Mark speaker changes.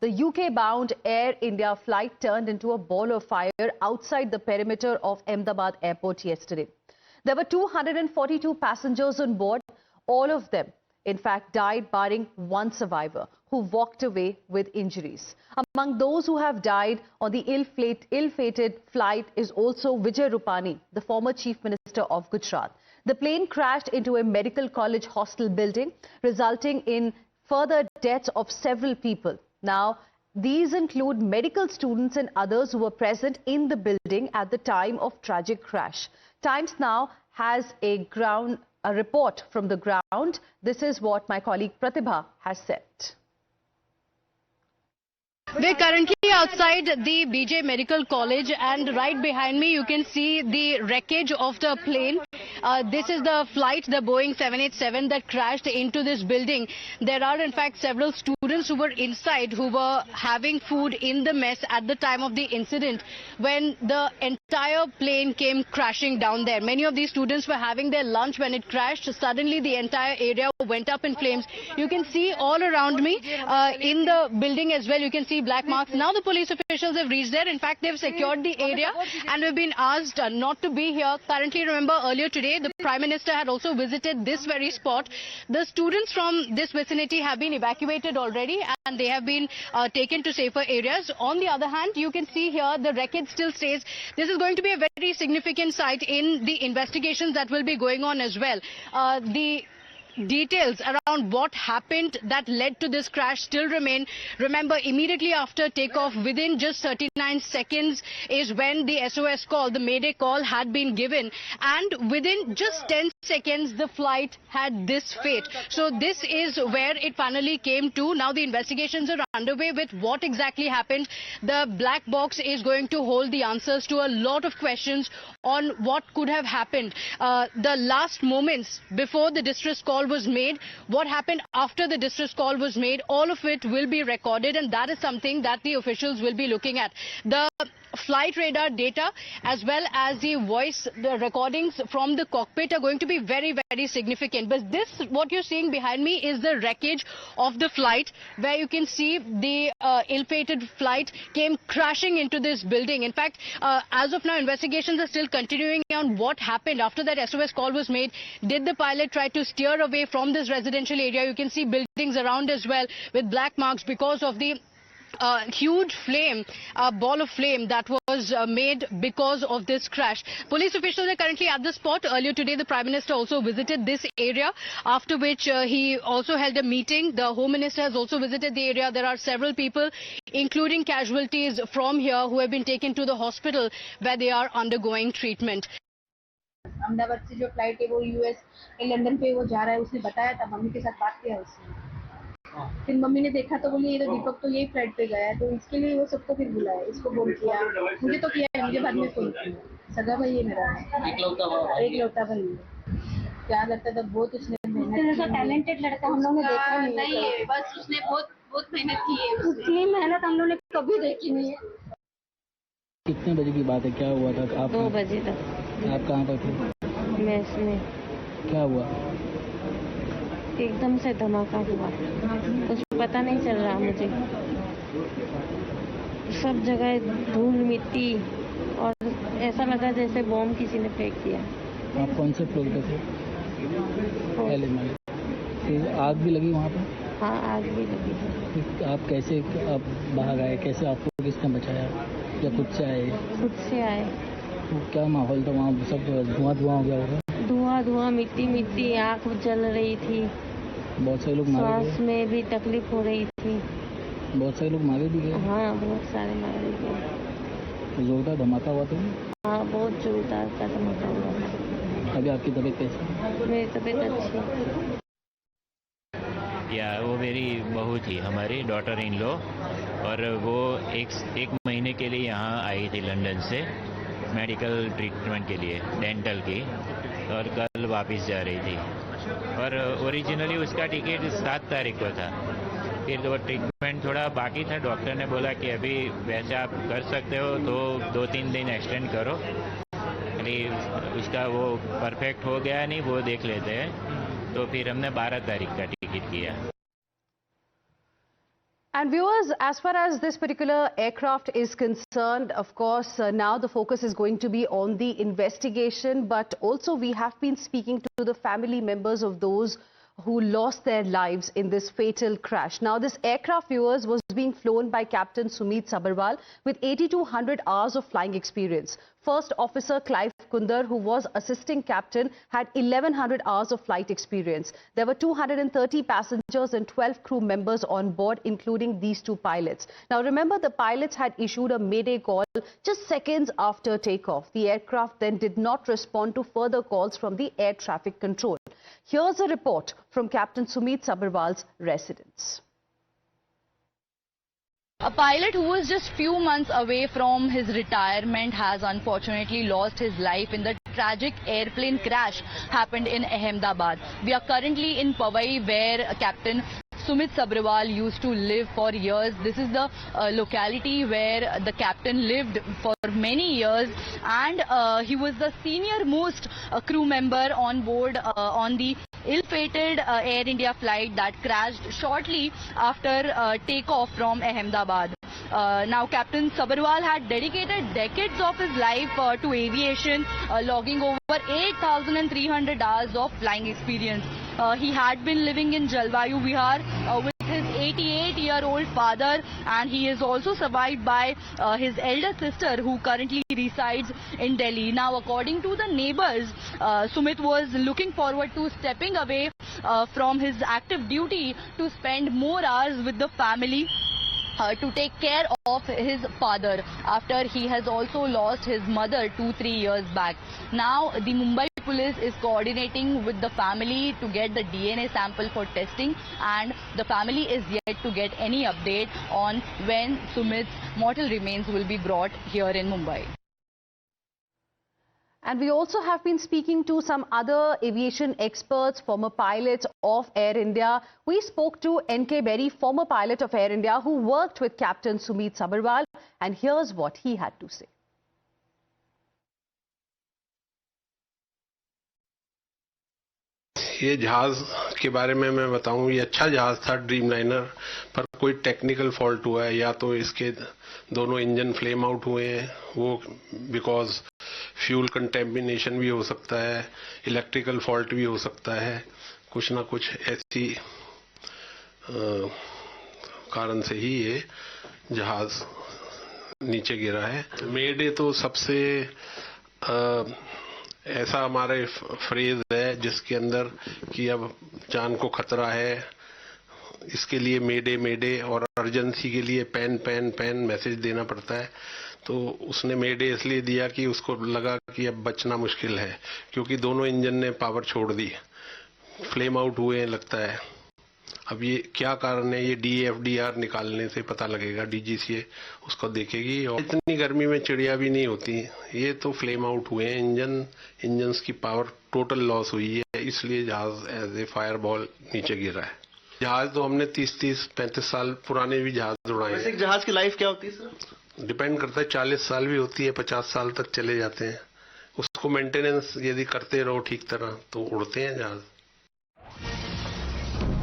Speaker 1: The UK-bound Air India flight turned into a ball of fire outside the perimeter of Ahmedabad airport yesterday. There were 242 passengers on board. All of them, in fact, died, barring one survivor who walked away with injuries. Among those who have died on the ill-fated flight is also Vijay Rupani, the former Chief Minister of Gujarat. The plane crashed into a medical college hostel building, resulting in further deaths of several people. Now, these include medical students and others who were present in the building at the time of tragic crash. Times Now has a report from the ground. This is what my colleague Pratibha has said.
Speaker 2: We're currently outside the BJ Medical College, and right behind me you can see the wreckage of the plane. This is the flight, the Boeing 787, that crashed into this building. There are in fact several students who were inside who were having food in the mess at the time of the incident when the entire plane came crashing down there. Many of these students were having their lunch when it crashed. Suddenly the entire area went up in flames. You can see all around me in the building as well. You can see black marks. Now the police officials have reached there. In fact, they've secured the area and we've been asked not to be here. Currently, remember earlier today, the Prime Minister had also visited this very spot. The students from this vicinity have been evacuated already and they have been taken to safer areas. On the other hand, you can see here the wreckage still stays. This is going to be a very significant site in the investigations that will be going on as well. The details around what happened that led to this crash still remain. Remember, immediately after takeoff, within just 39 seconds is when the SOS call, the Mayday call, had been given, and within just 10 seconds the flight had this fate. So this is where it finally came to. Now the investigations are underway with what exactly happened. The black box is going to hold the answers to a lot of questions on what could have happened. The last moments before the distress call was made, what happened after the distress call was made, all of it will be recorded, and that is something that the officials will be looking at. The flight radar data as well as the voice, the recordings from the cockpit are going to be very, very significant. But this, what you're seeing behind me, is the wreckage of the flight, where you can see the ill-fated flight came crashing into this building. In fact, as of now, investigations are still continuing on what happened after that SOS call was made. Did the pilot try to steer away from this residential area? You can see buildings around as well with black marks because of the huge flame, ball of flame that was made because of this crash. Police officials are currently at the spot. Earlier today, the Prime Minister also visited this area, after which he also held a meeting. The Home Minister has also visited the area. There are several people, including casualties from here, who have been taken to the hospital where they are undergoing treatment.
Speaker 3: Ahmedabad से जो flight है वो US London पे वो जा रहा है, उसने बताया था, मम्मी के साथ बात किया उसने। फिर मम्मी ने देखा तो बोली ये तो दीपक तो यही फ्लाइट पे गया है, तो इसके लिए वो सबको फिर बुलाया, इसको फोन किया, मुझे तो किया है, मुझे बाद में फोन किया। सगा भाई है मेरा, एक लौता भाई है। क्या लगता था, बहुत उसने मेहनत, टैलेंटेड लड़का हम लोगों ने देखा नहीं है, बस उसने बहुत मेहनत की है, उसकी मेहनत हम लोगों ने कभी देखी नहीं है।
Speaker 4: कितने बजे की बात है, क्या हुआ था? आप
Speaker 5: 2 बजे तक।
Speaker 4: आप कहाँ पर थे?
Speaker 5: मेस में।
Speaker 4: क्या हुआ?
Speaker 5: एकदम से धमाका हुआ, कुछ पता नहीं चल रहा मुझे। सब जगह धूल मिट्टी और ऐसा लगा जैसे बॉम्ब किसी ने फेंक दिया।
Speaker 4: आप कौन से फ्लोर पे थे? पहले में। फिर आग भी लगी वहाँ पर?
Speaker 5: हाँ, आग भी लगी।
Speaker 4: आप कैसे बाहर आए? कैसे आपको किसने बचाया? या खुद से आए?
Speaker 5: खुद से आए।
Speaker 4: तो क्या माहौल था वहाँ? सब धुआं हो गया होगा?
Speaker 5: धुआं, मिट्टी, आँख जल रही थी।
Speaker 4: बहुत सारे लोग मारे गए?
Speaker 5: सांस में भी तकलीफ हो रही थी।
Speaker 4: बहुत सारे लोग मारे भी गए?
Speaker 5: हाँ, बहुत सारे मारे गए।
Speaker 4: जोरदार धमाका हुआ था?
Speaker 5: हाँ, बहुत जोरदार का धमाका हुआ था।
Speaker 4: अभी आपकी तबीयत कैसी है?
Speaker 5: मेरी तबीयत अच्छी है।
Speaker 6: या वो मेरी बहू थी, हमारी डॉटर इन लॉ, और वो एक महीने के लिए यहाँ आई थी लंदन से मेडिकल ट्रीटमेंट के लिए, डेंटल की, और कल वापस जा रही थी। और ओरिजिनली उसका टिकट 7 तारीख को था। फिर वो ट्रीटमेंट थोड़ा बाकी था, डॉक्टर ने बोला कि अभी वैसे आप कर सकते हो तो 2-3 दिन एक्सटेंड करो, यानी उसका वो परफेक्ट हो गया नहीं वो देख लेते हैं। तो फिर हमने 12 तारीख का टिकट किया।
Speaker 1: And viewers, as far as this particular aircraft is concerned, of course, now the focus is going to be on the investigation, but also we have been speaking to the family members of those who lost their lives in this fatal crash. Now, this aircraft, viewers, was being flown by Captain Sumit Sabharwal with 8,200 hours of flying experience. First Officer Clive Kundar, who was assisting captain, had 1,100 hours of flight experience. There were 230 passengers and 12 crew members on board, including these two pilots. Now, remember, the pilots had issued a mayday call just seconds after takeoff. The aircraft then did not respond to further calls from the air traffic control. Here's a report from Captain Sumit Sabharwal's residence.
Speaker 7: A pilot who was just few months away from his retirement has unfortunately lost his life in the tragic airplane crash happened in Ahmedabad. We are currently in Powai, where Captain Sumit Sabharwal used to live for years. This is the locality where the captain lived for many years, and he was the senior most crew member on board on the ill-fated Air India flight that crashed shortly after takeoff from Ahmedabad. Now, Captain Sabharwal had dedicated decades of his life to aviation, logging over 8,300 hours of flying experience. He had been living in Jalvayu Vihar with his 88-year-old father, and he is also survived by his elder sister, who currently resides in Delhi. Now, according to the neighbors, Sumit was looking forward to stepping away from his active duty to spend more hours with the family, to take care of his father, after he has also lost his mother 2-3 years back. Now, the Mumbai police is coordinating with the family to get the DNA sample for testing, and the family is yet to get any update on when Sumit's mortal remains will be brought here in Mumbai.
Speaker 1: And we also have been speaking to some other aviation experts, former pilots of Air India. We spoke to N.K. Berry, former pilot of Air India, who worked with Captain Sumit Sabharwal, and here's what he had to say.
Speaker 8: ये जहाज के बारे में मैं बताऊं, ये अच्छा जहाज था, ड्रीम लाइनर, पर कोई टेक्निकल फॉल्ट हुआ है, या तो इसके दोनों इंजन फ्लेम आउट हुए हैं, वो बिकॉज फ्यूल कंटेमिनेशन भी हो सकता है, इलेक्ट्रिकल फॉल्ट भी हो सकता है, कुछ ना कुछ ऐसी कारण से ही ये जहाज नीचे गिरा है। मेडे तो सबसे ऐसा हमारे फ्रेज है जिसके अंदर कि अब जान को खतरा है, इसके लिए मेडे मेडे, और अर्जेंसी के लिए पैन पैन पैन मैसेज देना पड़ता है। तो उसने मेडे इसलिए दिया कि उसको लगा कि अब बचना मुश्किल है, क्योंकि दोनों इंजन ने पावर छोड़ दी, फ्लेम आउट हुए लगता है। अब ये क्या कारण है, ये DFDR निकालने से पता लगेगा, DGCA उसको देखेगी। और इतनी गर्मी में चिड़िया भी नहीं होती, ये तो फ्लेम आउट हुए हैं, इंजन्स की पावर टोटल लॉस हुई है, इसलिए जहाज एज ए फायर बॉल नीचे गिरा है। जहाज तो हमने 30-35 साल पुराने भी जहाज उड़ाए हैं।
Speaker 9: वैसे एक जहाज की लाइफ क्या होती है सर?
Speaker 8: डिपेंड करता है, 40 साल भी होती है, 50 साल तक चले जाते हैं। उसको मेंटेनेंस यदि करते रहो ठीक तरह तो उड़ते हैं जहाज।